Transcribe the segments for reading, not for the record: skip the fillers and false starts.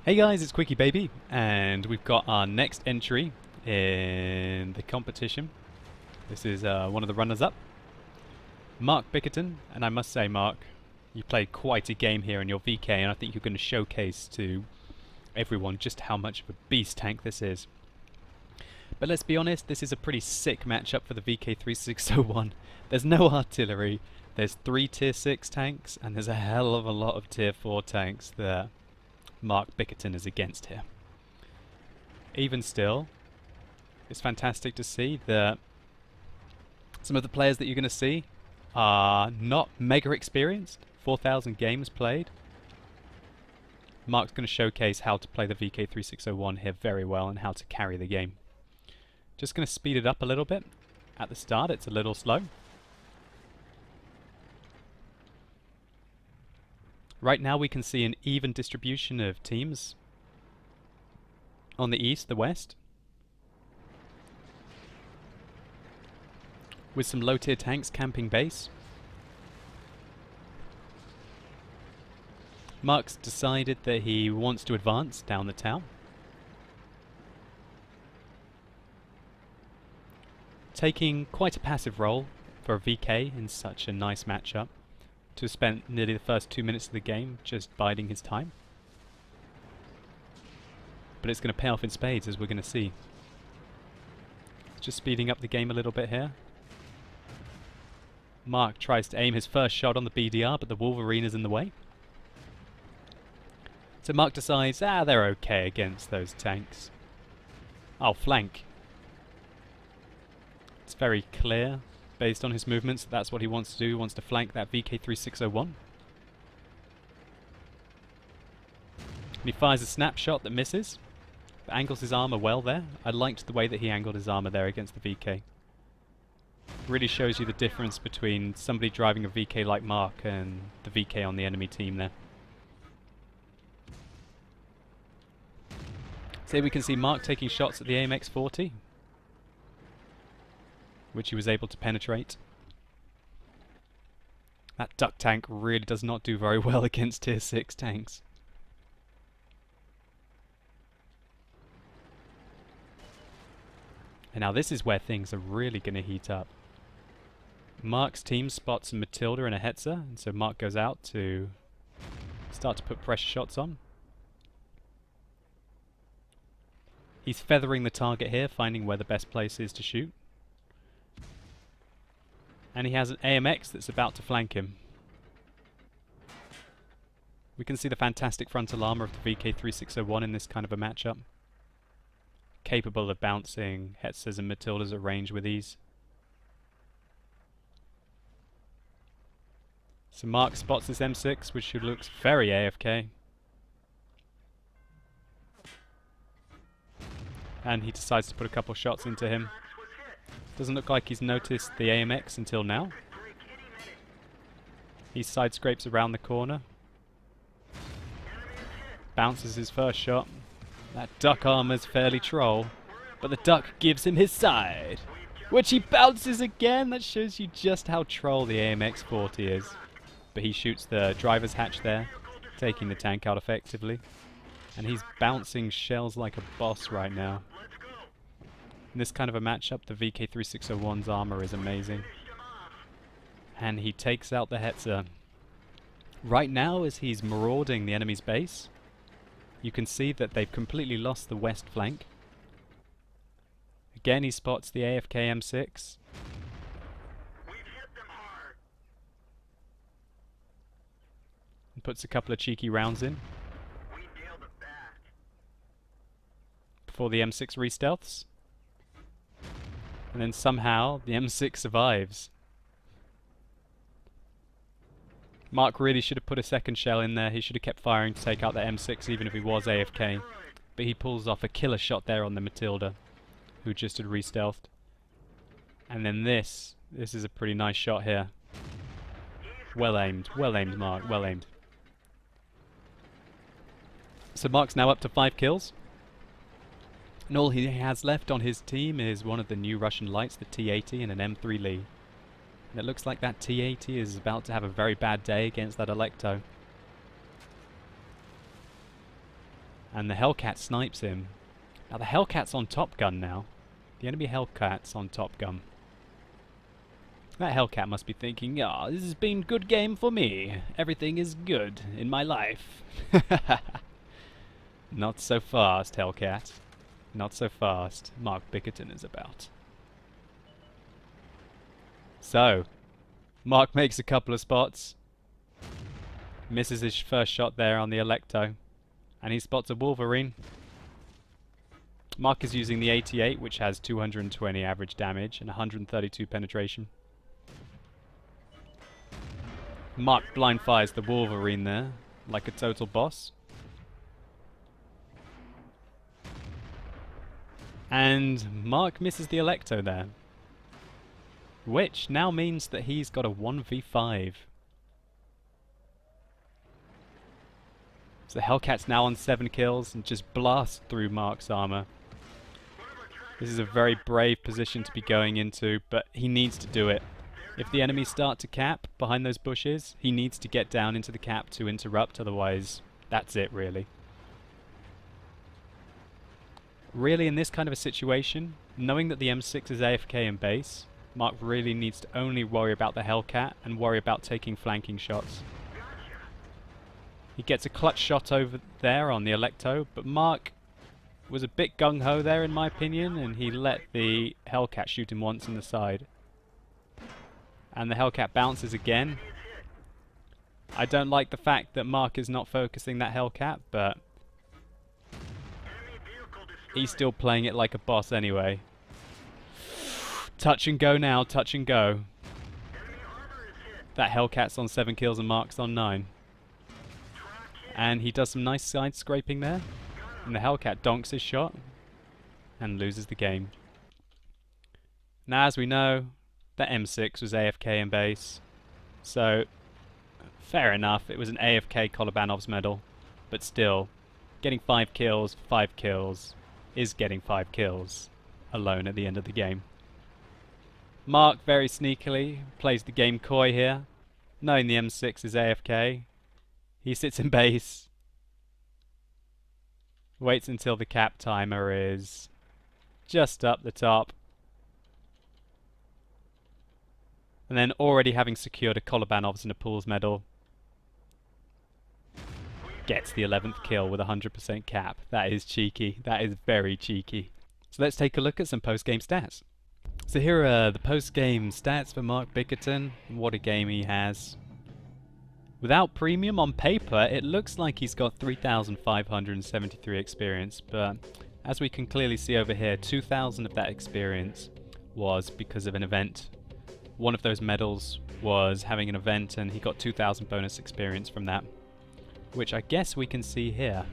Hey guys, it's Quickie Baby, and we've got our next entry in the competition. This is one of the runners-up, Mark Bickerton, and I must say, Mark, you played quite a game here in your VK, and I think you're going to showcase to everyone just how much of a beast tank this is. But let's be honest, this is a pretty sick matchup for the VK3601. There's no artillery, there's 3 tier 6 tanks, and there's a hell of a lot of tier 4 tanks that Mark Bickerton is against here. Even still, it's fantastic to see that some of the players that you're going to see are not mega experienced, 4,000 games played. Mark's going to showcase how to play the VK3601 here very well and how to carry the game. Just going to speed it up a little bit. At the start it's a little slow. Right now we can see an even distribution of teams on the east, the west, with some low tier tanks camping base. Mark's decided that he wants to advance down the town. Taking quite a passive role for a VK in such a nice matchup, to have spent nearly the first 2 minutes of the game just biding his time. But it's going to pay off in spades, as we're going to see. Just speeding up the game a little bit here. Mark tries to aim his first shot on the BDR, but the Wolverine is in the way. So Mark decides, they're okay against those tanks. I'll flank. It's very clear, based on his movements, that's what he wants to do. He wants to flank that VK3601. And he fires a snapshot that misses, but angles his armor well there. I liked the way that he angled his armor there against the VK. Really shows you the difference between somebody driving a VK like Mark and the VK on the enemy team there. So here we can see Mark taking shots at the AMX-40, which he was able to penetrate. That duck tank really does not do very well against tier 6 tanks. And now this is where things are really going to heat up. Mark's team spots a Matilda and a Hetzer, and so Mark goes out to start to put pressure shots on. He's feathering the target here, finding where the best place is to shoot. And he has an AMX that's about to flank him. We can see the fantastic frontal armor of the VK3601 in this kind of a matchup. Capable of bouncing Hetzers and Matildas at range with ease. So Mark spots this M6, which looks very AFK. And he decides to put a couple shots into him. Doesn't look like he's noticed the AMX until now. He side scrapes around the corner. Bounces his first shot. That duck armor's fairly troll, but the duck gives him his side, which he bounces again. That shows you just how troll the AMX-40 is. But he shoots the driver's hatch there, taking the tank out effectively. And he's bouncing shells like a boss right now. In this kind of a matchup, the VK3601's armor is amazing. And he takes out the Hetzer. Right now, as he's marauding the enemy's base, you can see that they've completely lost the west flank. Again, he spots the AFK M6. And puts a couple of cheeky rounds in. Before the M6 re-stealths. And then somehow the M6 survives. Mark really should have put a second shell in there. He should have kept firing to take out the M6 even if he was AFK. But he pulls off a killer shot there on the Matilda, who just had re-stealthed. And then this is a pretty nice shot here. Well aimed Mark, well aimed. So Mark's now up to 5 kills. And all he has left on his team is one of the new Russian lights, the T80 and an M3 Lee. And it looks like that T80 is about to have a very bad day against that Electo. And the Hellcat snipes him. Now the Hellcat's on Top Gun now. The enemy Hellcat's on Top Gun. That Hellcat must be thinking, "Ah, this has been good game for me. Everything is good in my life." Not so fast, Hellcat. Not so fast. Mark Bickerton is about. So, Mark makes a couple of spots. Misses his first shot there on the Electo. And he spots a Wolverine. Mark is using the 88, which has 220 average damage and 132 penetration. Mark blind fires the Wolverine there, like a total boss. And Mark misses the Electo there. Which now means that he's got a 1v5. So the Hellcat's now on 7 kills and just blasts through Mark's armor. This is a very brave position to be going into, but he needs to do it. If the enemies start to cap behind those bushes, he needs to get down into the cap to interrupt, otherwise that's it really. Really, in this kind of a situation, knowing that the M6 is AFK in base, Mark really needs to only worry about the Hellcat and worry about taking flanking shots. He gets a clutch shot over there on the Electo, but Mark was a bit gung-ho there in my opinion, and he let the Hellcat shoot him once in the side. And the Hellcat bounces again. I don't like the fact that Mark is not focusing that Hellcat, but he's still playing it like a boss anyway. Touch and go now, touch and go. That Hellcat's on 7 kills and Mark's on 9. And he does some nice side scraping there. And the Hellcat donks his shot and loses the game. Now, as we know, the M6 was AFK in base. So, fair enough, it was an AFK Kolobanov's medal. But still, getting 5 kills is getting 5 kills alone at the end of the game. Mark very sneakily plays the game coy here, knowing the M6 is AFK. He sits in base, waits until the cap timer is just up the top, and then already having secured a Kolobanov's and a Pools medal, gets the 11th kill with 100% cap. That is cheeky. That is very cheeky. So let's take a look at some post-game stats. So here are the post-game stats for Mark Bickerton. What a game he has. Without premium on paper, it looks like he's got 3,573 experience, but as we can clearly see over here, 2,000 of that experience was because of an event. One of those medals was having an event and he got 2,000 bonus experience from that, which I guess we can see here.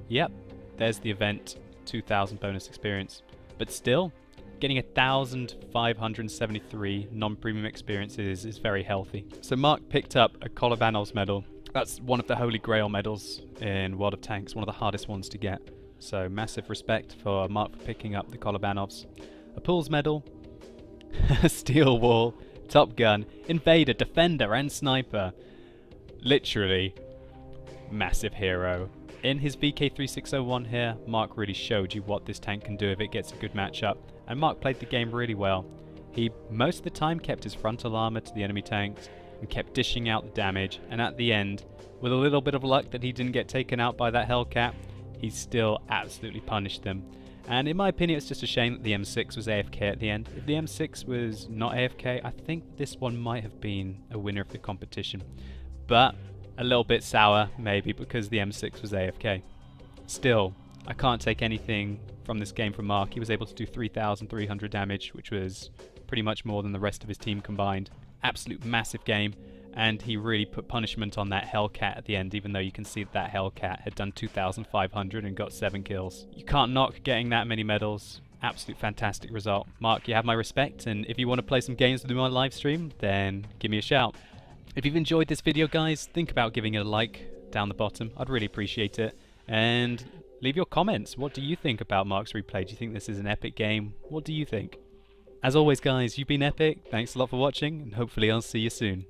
Yep, there's the event, 2,000 bonus experience, but still, getting 1,573 non-premium experiences is very healthy. So Mark picked up a Kolobanov's medal. That's one of the holy grail medals in World of Tanks, one of the hardest ones to get. So massive respect for Mark for picking up the Kolobanov's. A Pools medal, a Steel Wall, Top Gun, Invader, Defender and Sniper. Literally, massive hero. In his VK3601 here, Mark really showed you what this tank can do if it gets a good matchup. And Mark played the game really well. He most of the time kept his frontal armor to the enemy tanks and kept dishing out the damage, and at the end, with a little bit of luck that he didn't get taken out by that Hellcat, he still absolutely punished them. And in my opinion, it's just a shame that the M6 was AFK at the end. If the M6 was not AFK, I think this one might have been a winner of the competition. But a little bit sour, maybe, because the M6 was AFK. Still, I can't take anything from this game from Mark. He was able to do 3,300 damage, which was pretty much more than the rest of his team combined. Absolute massive game, and he really put punishment on that Hellcat at the end, even though you can see that Hellcat had done 2,500 and got 7 kills. You can't knock getting that many medals. Absolute fantastic result. Mark, you have my respect, and if you want to play some games with me on live stream, then give me a shout. If you've enjoyed this video, guys, think about giving it a like down the bottom. I'd really appreciate it. And leave your comments. What do you think about Mark's replay? Do you think this is an epic game? What do you think? As always, guys, you've been epic. Thanks a lot for watching, and hopefully I'll see you soon.